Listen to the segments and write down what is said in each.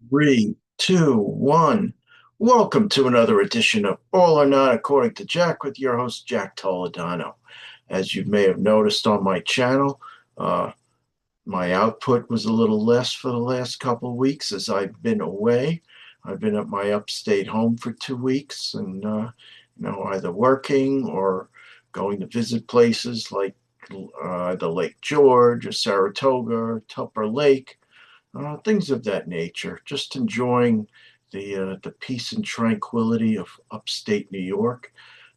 Three, two, one. Welcome to another edition of All or Not According to Jack with your host, Jack Toledano. As you may have noticed on my channel, uh, my output was a little less for the last couple of weeks as I've been away. I've been at my upstate home for 2 weeks and, either working or going to visit places like the Lake George or Saratoga or Tupper Lake, things of that nature. Just enjoying the peace and tranquility of upstate New York.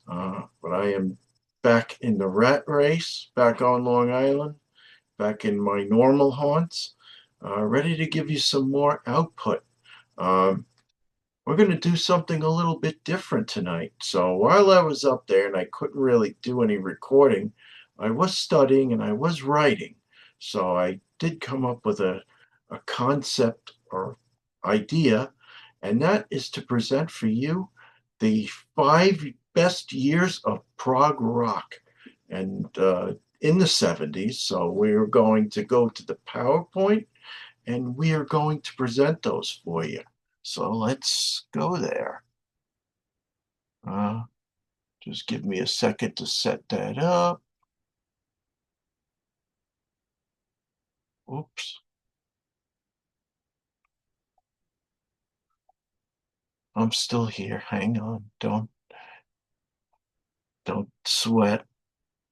But I am back in the rat race, back on Long Island, back in my normal haunts, ready to give you some more output. Um, we're going to do something a little bit different tonight. So while I was up there and I couldn't really do any recording, I was studying and I was writing. So I did come up with a concept or idea, and that is to present for you the 5 best years of prog rock and in the 70s. So we're going to go to the PowerPoint and we are going to present those for you. So let's go there. Uh, just give me a second to set that up. Oops, I'm still here. Hang on. Don't sweat.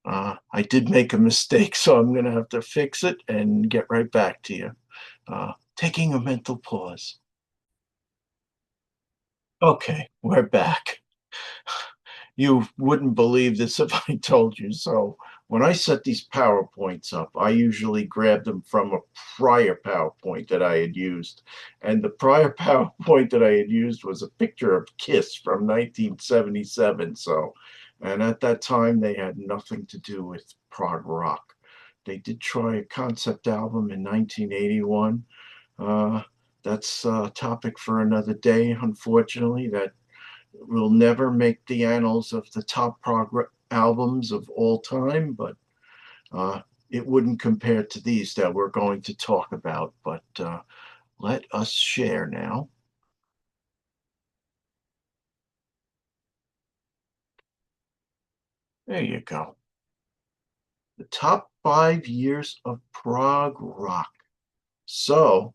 I did make a mistake, so I'm gonna have to fix it and get right back to you. Taking a mental pause. Okay, we're back. You wouldn't believe this if I told you. So when I set these PowerPoints up, I usually grab them from a prior PowerPoint that I had used. And the prior PowerPoint that I had used was a picture of Kiss from 1977. So, and at that time, they had nothing to do with prog rock. They did try a concept album in 1981. Uh, that's a topic for another day, unfortunately. That will never make the annals of the top prog albums of all time, but uh, it wouldn't compare to these that we're going to talk about. But let us share now. There you go. The top 5 years of prog rock. So,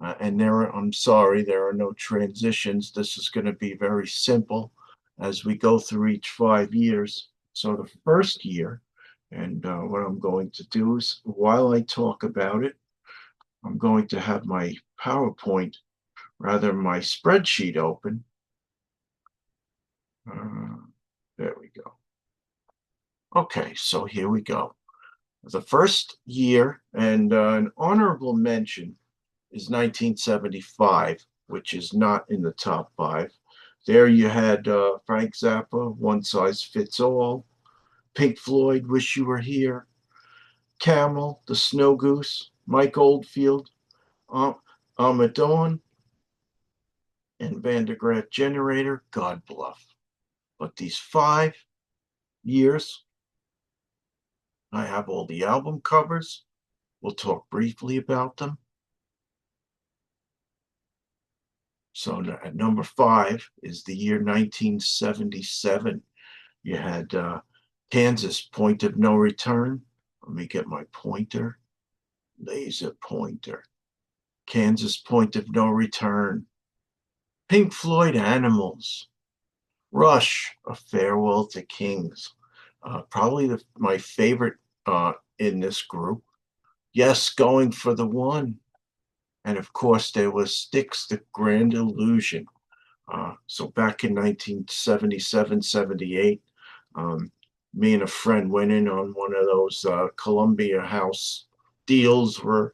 and I'm sorry, there are no transitions. This is going to be very simple as we go through each 5 years. So the first year, and what I'm going to do is while I talk about it, I'm going to have my PowerPoint, rather my spreadsheet open. Uh, there we go. Okay, so here we go. The first year, and an honorable mention is 1975, which is not in the top five. There you had Frank Zappa, One Size Fits All, Pink Floyd, Wish You Were Here, Camel, The Snow Goose, Mike Oldfield, um, Dawn, and Vandergraaf Generator, God Bluff. But these 5 years, I have all the album covers. We'll talk briefly about them. So at number 5 is the year 1977. You had Kansas, Point of No Return. Let me get my pointer. Laser pointer. Kansas, Point of No Return. Pink Floyd, Animals. Rush, A Farewell to Kings. Probably my favorite in this group. Yes, Going for the One. And of course, there was Styx, The Grand Illusion. So back in 1977, 78, me and a friend went in on one of those Columbia House deals where,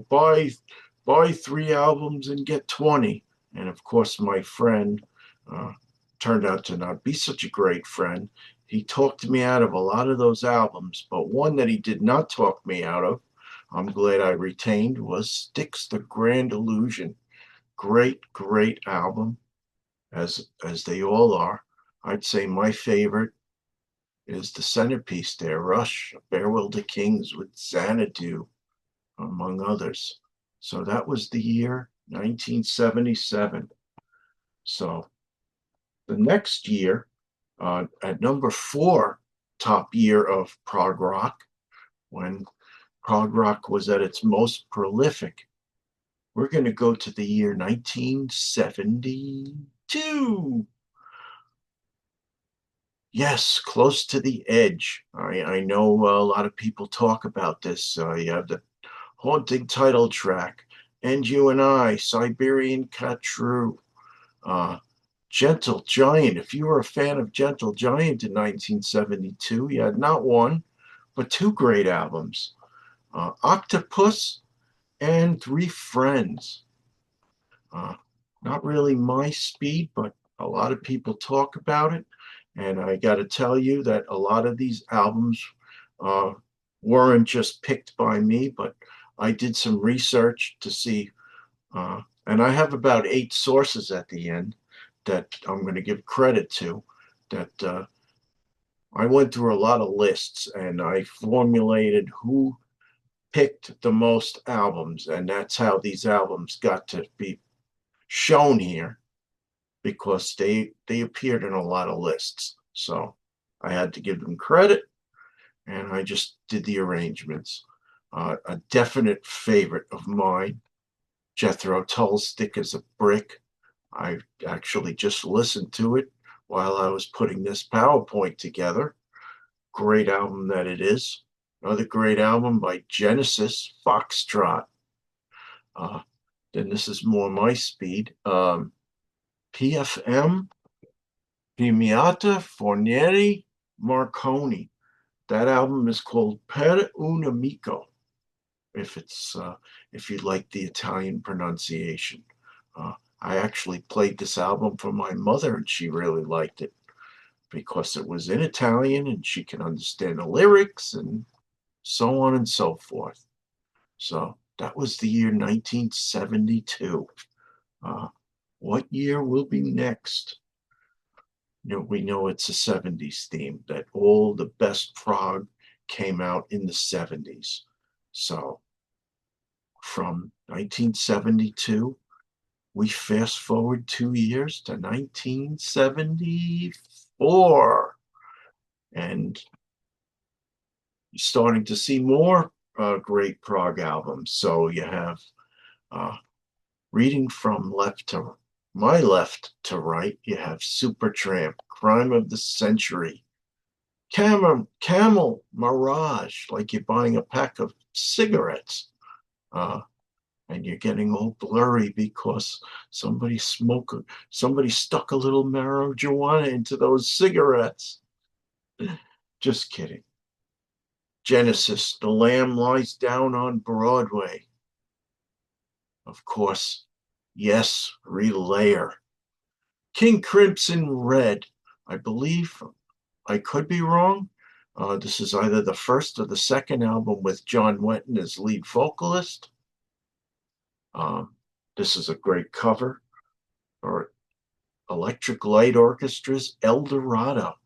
buy 3 albums and get 20. And of course, my friend uh, turned out to not be such a great friend. He talked me out of a lot of those albums, but one that he did not talk me out of, I'm glad I retained, was Styx, The Grand Illusion. Great, great album, as they all are. I'd say my favorite is the centerpiece there, Rush, Farewell to Kings with Xanadu, among others. So that was the year 1977. So the next year, at number 4, top year of prog rock, when prog rock was at its most prolific, we're going to go to the year 1972. Yes, close to the edge. I know a lot of people talk about this. You have the haunting title track, And You and I, Siberian Cat True, uh, Gentle Giant. If you were a fan of Gentle Giant in 1972, you had not one, but two great albums, Octopus and Three Friends. Uh, Not really my speed, but a lot of people talk about it. And I got to tell you that a lot of these albums uh, weren't just picked by me, but I did some research to see, and I have about 8 sources at the end that I'm going to give credit to. That I went through a lot of lists and I formulated who picked the most albums, and that's how these albums got to be shown here because they appeared in a lot of lists. So I had to give them credit, and I just did the arrangements. A definite favorite of mine, Jethro Tull's "Thick as a Brick." I actually just listened to it while I was putting this PowerPoint together. Great album that it is. Another great album by Genesis, Foxtrot. Uh, then this is more my speed. PFM, Pimiata Fornieri Marconi. That album is called Per un amico, if you like the Italian pronunciation. Uh, I actually played this album for my mother, and she really liked it because it was in Italian and she can understand the lyrics and so on and so forth. So that was the year 1972. Uh, what year will be next? We know it's a 70s theme, that all the best prog came out in the 70s. So from 1972, we fast forward 2 years to 1974. And you're starting to see more great prog albums. So you have, uh, reading from my left to right, you have Supertramp, Crime of the Century, Camel Mirage, like you're buying a pack of cigarettes, uh, and you're getting all blurry because somebody stuck a little marijuana into those cigarettes. Just kidding. Genesis, The Lamb Lies Down on Broadway. Of course, yes, Relayer. King Crimson Red. I believe, I could be wrong. This is either the first or the second album with John Wetton as lead vocalist. Um, this is a great cover or Electric Light Orchestra's El Dorado.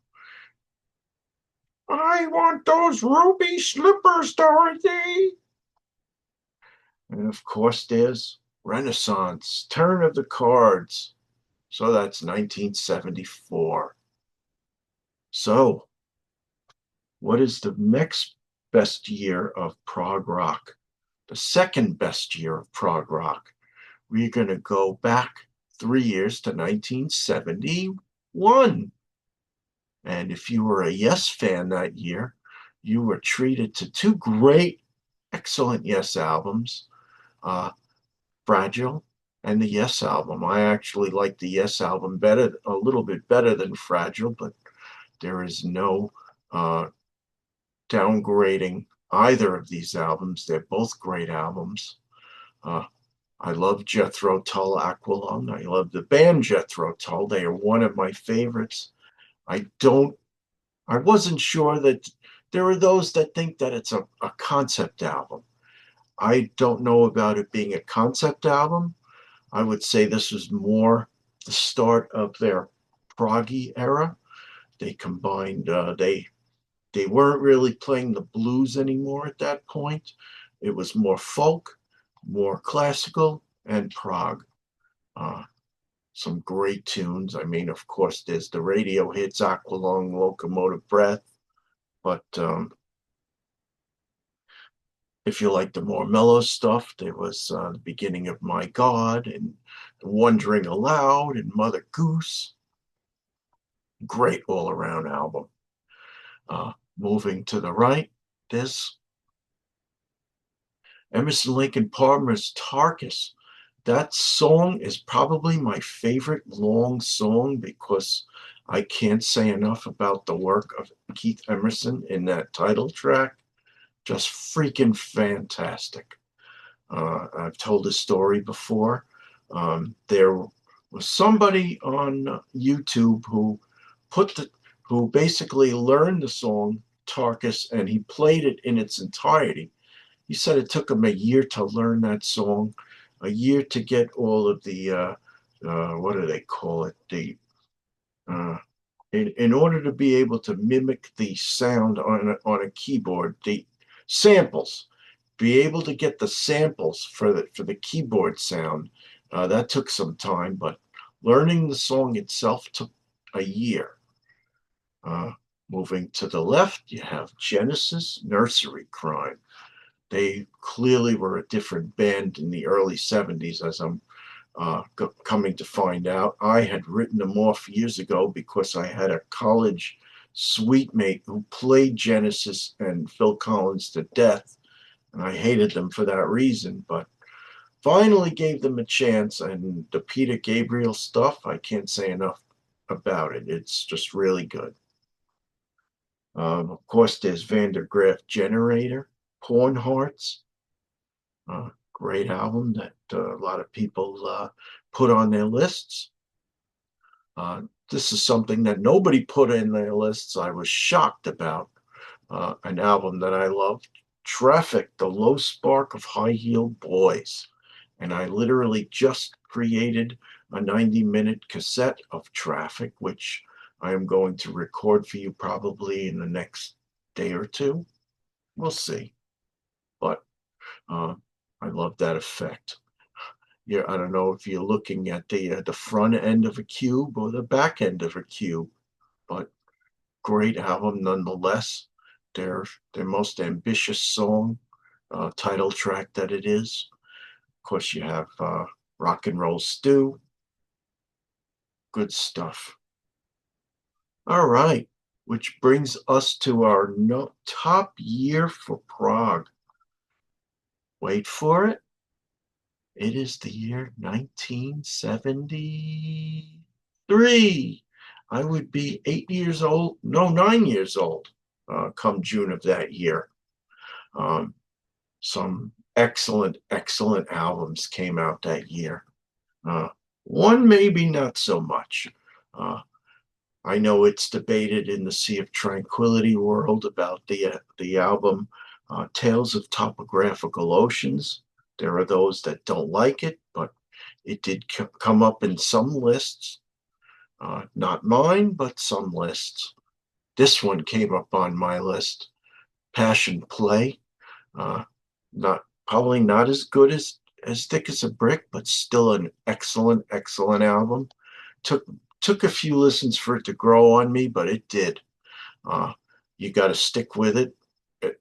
I want those ruby slippers, Dorothy. And of course, there's Renaissance, Turn of the Cards. So that's 1974. So, what is the next best year of prog rock? The second best year of prog rock. We're going to go back 3 years to 1971. And if you were a Yes fan that year, you were treated to two great, excellent Yes albums, uh, Fragile and the Yes album. I actually like the Yes album a little bit better than Fragile, but there is no downgrading either of these albums. They're both great albums. Uh, I love Jethro Tull Aqualung. I love the band Jethro Tull. They are one of my favorites. I don't I wasn't sure that there are those that think that it's a concept album. I don't know about it being a concept album. I would say this was more the start of their proggy era. They combined, they weren't really playing the blues anymore at that point. It was more folk. more classical, and prog. Uh, some great tunes. I mean, of course, there's the radio hits, Aqualung, Locomotive Breath, but if you like the more mellow stuff, there was the beginning of My God and Wondering Aloud and Mother Goose. Great all around album. Moving to the right, there's Emerson Lake and Palmer's Tarkus. That song is probably my favorite long song because I can't say enough about the work of Keith Emerson in that title track. Just freaking fantastic. I've told this story before. There was somebody on YouTube who basically learned the song Tarkus and he played it in its entirety. He said it took him a year to learn that song, a year to get all of the what do they call it? The uh, in order to be able to mimic the sound on a keyboard, the samples, be able to get the samples for the keyboard sound. That took some time, but learning the song itself took a year. Uh, Moving to the left, you have Genesis, Nursery Crime. They clearly were a different band in the early 70s, as I'm coming to find out. I had written them off years ago because I had a college suite mate who played Genesis and Phil Collins to death, and I hated them for that reason, but finally gave them a chance, and the Peter Gabriel stuff, I can't say enough about it. It's just really good. Of course, there's Vandergraaf Generator, Porn Hearts, great album that a lot of people put on their lists. This is something that nobody put in their lists. I was shocked about an album that I loved, Traffic, The Low Spark of High Heeled Boys. And I literally just created a 90-minute cassette of Traffic, which I am going to record for you probably in the next day or two. We'll see. But I love that effect. Yeah, I don't know if you're looking at the front end of a cube or the back end of a cube, but great album nonetheless. Their most ambitious song, title track that it is. Of course, you have Rock and Roll Stew. Good stuff. All right, which brings us to our top year for Prog. Wait for it. It is the year 1973. I would be 8 years old, no, 9 years old, come June of that year. Some excellent, excellent albums came out that year. One maybe not so much. I know it's debated in the Sea of Tranquility world about the album Tales of Topographical Oceans. There are those that don't like it, but it did come up in some lists. Not mine, but some lists. This one came up on my list. Passion Play. Not probably not as good as Thick as a Brick, but still an excellent, excellent album. Took a few listens for it to grow on me, but it did. You got to stick with it.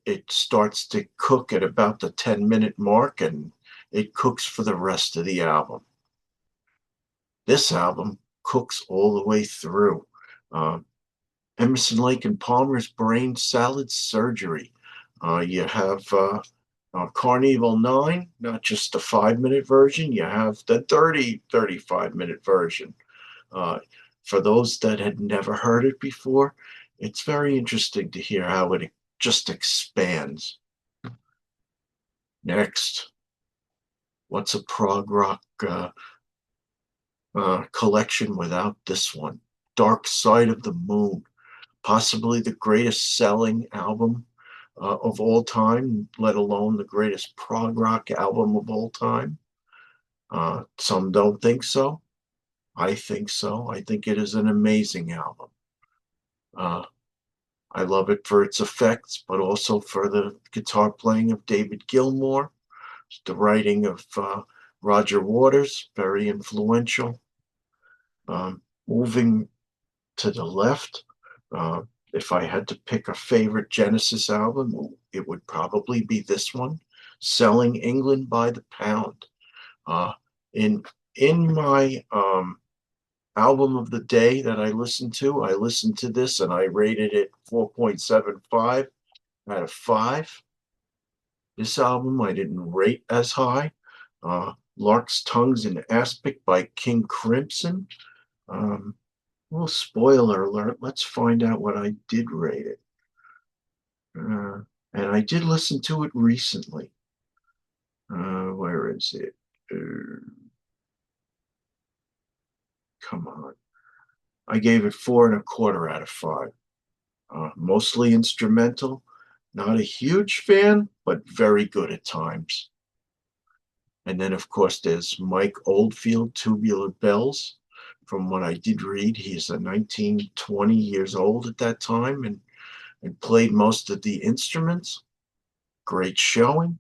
It starts to cook at about the 10-minute mark, and it cooks for the rest of the album. This album cooks all the way through. Emerson, Lake and Palmer's Brain Salad Surgery. You have Carnival 9, not just the 5-minute version. You have the 35-minute version. For those that had never heard it before, it's very interesting to hear how it just expands. Next, what's a prog rock collection without this one? Dark Side of the Moon, possibly the greatest selling album of all time, let alone the greatest prog rock album of all time. Some don't think so. I think so. I think it is an amazing album. I love it for its effects, but also for the guitar playing of David Gilmour. The writing of Roger Waters, very influential. Moving to the left, uh, if I had to pick a favorite Genesis album, it would probably be this one, "Selling England by the Pound." Uh, in my album of the day that I listened to this and I rated it 4.75 out of 5. This album I didn't rate as high. Lark's Tongues in Aspic by King Crimson. Um, Well, spoiler alert. Let's find out what I did rate it. And I did listen to it recently. Where is it? Come on. I gave it 4.25 out of 5. Mostly instrumental. Not a huge fan, but very good at times. And then, of course, there's Mike Oldfield, Tubular Bells. From what I did read, he's a 19, 20 years old at that time and played most of the instruments. Great showing.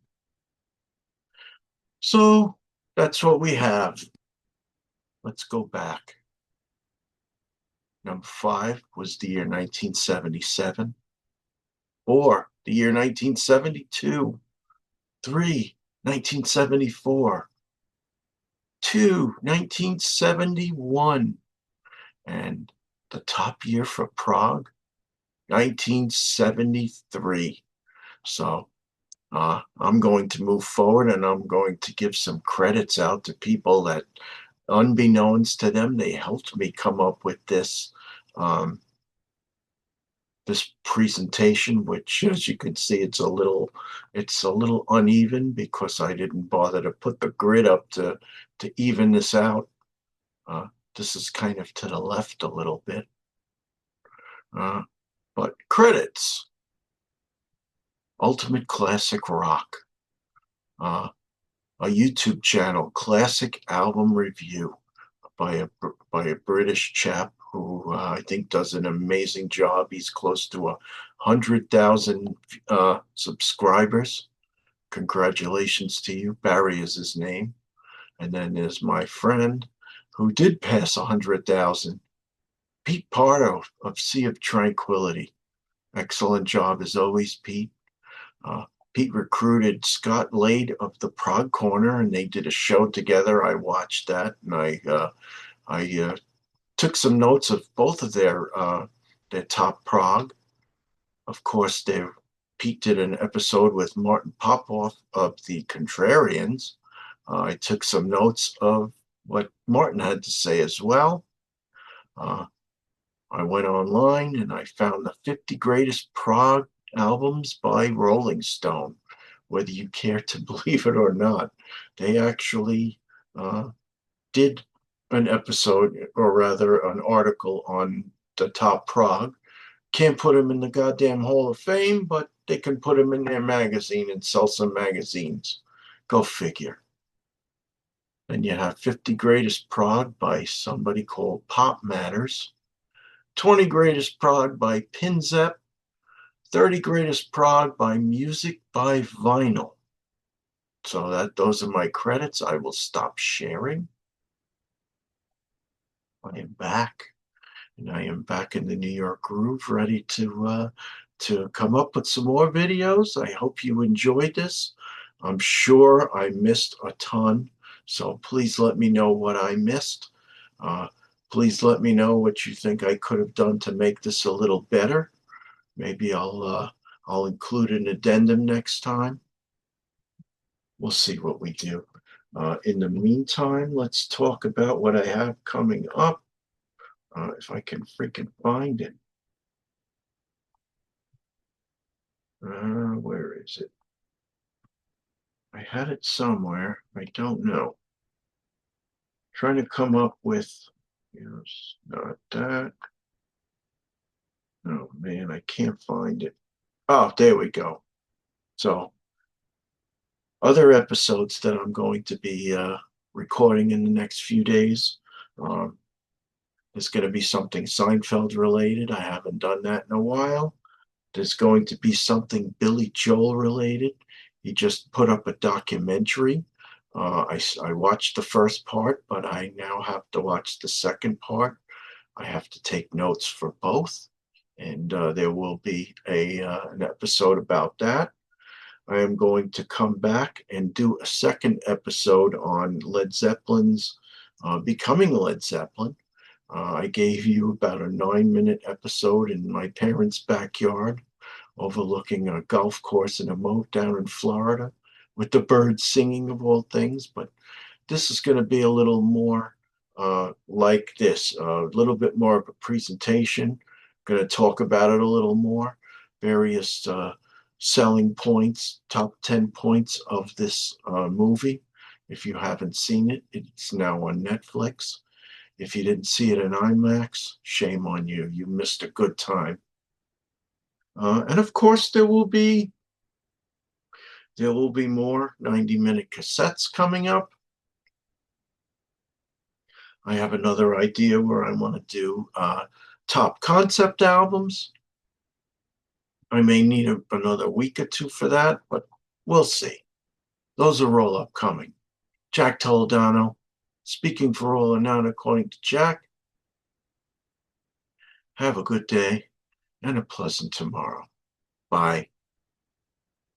So that's what we have. Let's go back. Number 5 was the year 1977. 4, the year 1972. 3, 1974. 2, 1971. And the top year for Prog, 1973. So I'm going to move forward and I'm going to give some credits out to people that, unbeknownst to them, they helped me come up with um, this presentation, which, as you can see, it's a little uneven because I didn't bother to put the grid up to even this out. This is kind of to the left a little bit. But credits: Ultimate Classic Rock, a YouTube channel, Classic Album Review, by a British chap who I think does an amazing job. He's close to 100,000 subscribers. Congratulations to you. Barry is his name. And then there's my friend who did pass 100,000, Pete Pardo of Sea of Tranquility. Excellent job as always, Pete. Pete recruited Scott Lade of the Prog Corner, and they did a show together. I watched that, and I took some notes of both of their top prog. Of course, Pete did an episode with Martin Popoff of the Contrarians. I took some notes of what Martin had to say as well. I went online and I found the 50 greatest prog albums by Rolling Stone. Whether you care to believe it or not, they actually did an episode, or rather an article, on the top prog. Can't put them in the goddamn Hall of Fame, but they can put them in their magazine and sell some magazines. Go figure. And you have 50 Greatest Prog by somebody called Pop Matters, 20 Greatest Prog by Pinzep, 30 Greatest Prog by Music by Vinyl. So those are my credits. I will stop sharing. I am back, and I am back in the New York groove, ready to come up with some more videos. I hope you enjoyed this. I'm sure I missed a ton, so please let me know what I missed. Please let me know what you think I could have done to make this a little better. Maybe I'll include an addendum next time. We'll see what we do. In the meantime, let's talk about what I have coming up. If I can freaking find it. Where is it? I had it somewhere. I don't know. Trying to come up with, not that. Oh man, I can't find it. Oh, there we go. So, other episodes that I'm going to be recording in the next few days. There's going to be something Seinfeld related. I haven't done that in a while. There's going to be something Billy Joel related. He just put up a documentary. I watched the first part, but I now have to watch the second part. I have to take notes for both, and there will be an episode about that. I am going to come back and do a second episode on Led Zeppelin's Becoming Led Zeppelin. I gave you about a 9-minute episode in my parents' backyard overlooking a golf course in a moat down in Florida with the birds singing of all things. But this is going to be a little more like this, a little bit more of a presentation. Going to talk about it a little more, various selling points, top 10 points of this movie. If you haven't seen it, it's now on Netflix. If you didn't see it in IMAX, shame on you. You missed a good time. And of course, there will be more 90-minute cassettes coming up. I have another idea where I want to do top concept albums. I may need another week or two for that, but we'll see. Those are all upcoming. Jack Toledano, speaking for all and not according to Jack. Have a good day and a pleasant tomorrow. Bye.